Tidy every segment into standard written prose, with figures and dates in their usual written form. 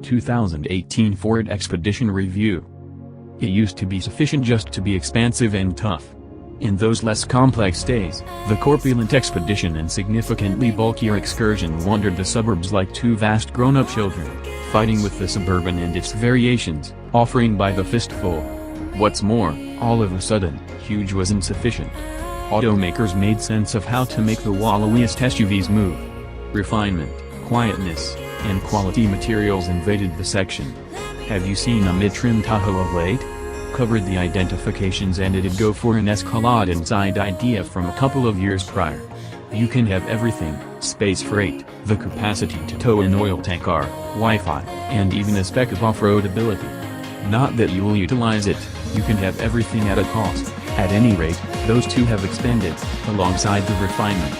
2018 Ford Expedition Review. It used to be sufficient just to be expansive and tough. In those less complex days, the corpulent Expedition and significantly bulkier Excursion wandered the suburbs like two vast grown-up children, fighting with the Suburban and its variations, offering by the fistful. What's more, all of a sudden, huge was insufficient. Automakers made sense of how to make the wallowiest SUVs move. Refinement, quietness, and quality materials invaded the section. Have you seen a mid-trim Tahoe of late? Covered the identifications and it'd go for an Escalade inside idea from a couple of years prior. You can have everything: space freight, the capacity to tow an oil tank car, Wi-Fi, and even a speck of off-road ability. Not that you'll utilize it, you can have everything at a cost. At any rate, those two have expanded, alongside the refinement.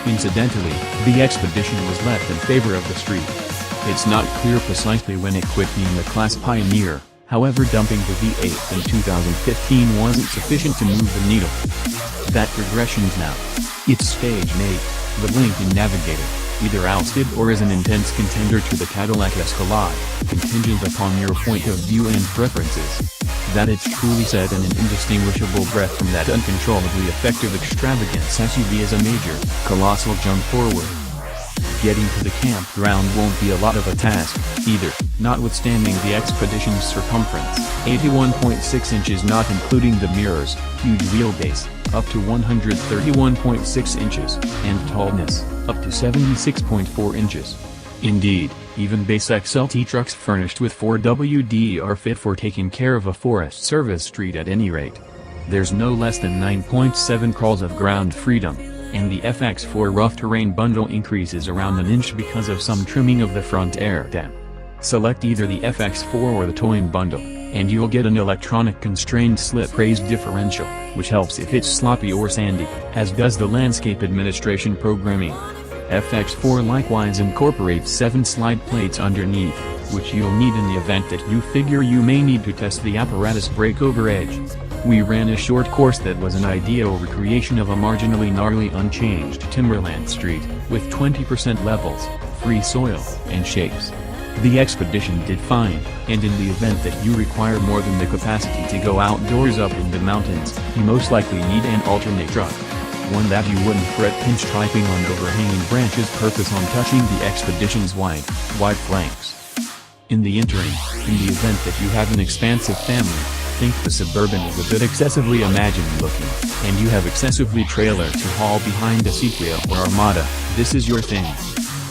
Incidentally, the Expedition was left in favor of the street. It's not clear precisely when it quit being a class pioneer, however dumping the V8 in 2015 wasn't sufficient to move the needle. That progression's now. It's stage mate, the Lincoln Navigator, either ousted or is an intense contender to the Cadillac Escalade, contingent upon your point of view and preferences. That it's truly set an indistinguishable breath from that uncontrollably effective extravagance SUV is a major, colossal jump forward. Getting to the campground won't be a lot of a task, either, notwithstanding the Expedition's circumference, 81.6 inches not including the mirrors, huge wheelbase, up to 131.6 inches, and tallness, up to 76.4 inches. Indeed, even base XLT trucks furnished with 4WD are fit for taking care of a Forest Service street at any rate. There's no less than 9.7 crawls of ground freedom, and the FX4 rough terrain bundle increases around an inch because of some trimming of the front air dam. Select either the FX4 or the towing bundle, and you'll get an electronic constrained slip raise differential, which helps if it's sloppy or sandy, as does the landscape administration programming. FX4 likewise incorporates 7 slide plates underneath, which you'll need in the event that you figure you may need to test the apparatus breakover edge. We ran a short course that was an ideal recreation of a marginally gnarly unchanged Timberland street, with 20% levels, free soil, and shapes. The Expedition did fine, and in the event that you require more than the capacity to go outdoors up in the mountains, you most likely need an alternate truck. One that you wouldn't fret pinstriping on overhanging branches purpose on touching the Expedition's wide flanks. In the interim, in the event that you have an expansive family, think the Suburban is a bit excessively imagined looking, and you have excessively trailer to haul behind a Sequoia or Armada, this is your thing.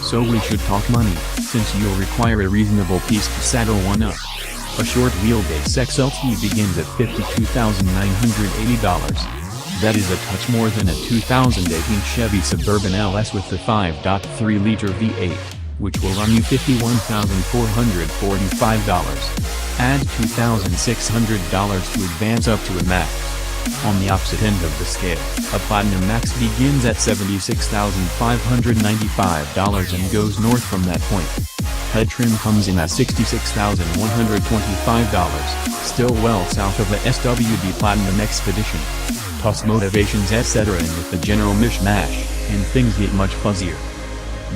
So we should talk money, since you'll require a reasonable piece to saddle one up. A short wheelbase XLT begins at $52,980. That is a touch more than a 2018 Chevy Suburban LS with the 5.3-liter V8, which will run you $51,445. Add $2,600 to advance up to a Magz. On the opposite end of the scale, a Platinum Magz begins at $76,595 and goes north from that point. Head trim comes in at $66,125, still well south of the SWD Platinum Expedition. Plus motivations etc. and with the general mishmash, and things get much fuzzier.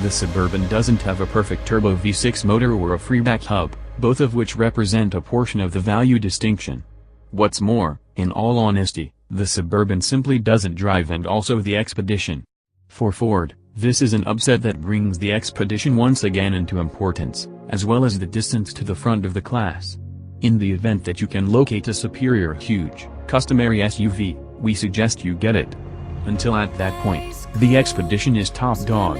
The Suburban doesn't have a perfect turbo V6 motor or a freeback hub, both of which represent a portion of the value distinction. What's more, in all honesty, the Suburban simply doesn't drive, and also the Expedition. For Ford, this is an upset that brings the Expedition once again into importance, as well as the distance to the front of the class. In the event that you can locate a superior huge, customary SUV, we suggest you get it. Until at that point, the Expedition is top dog.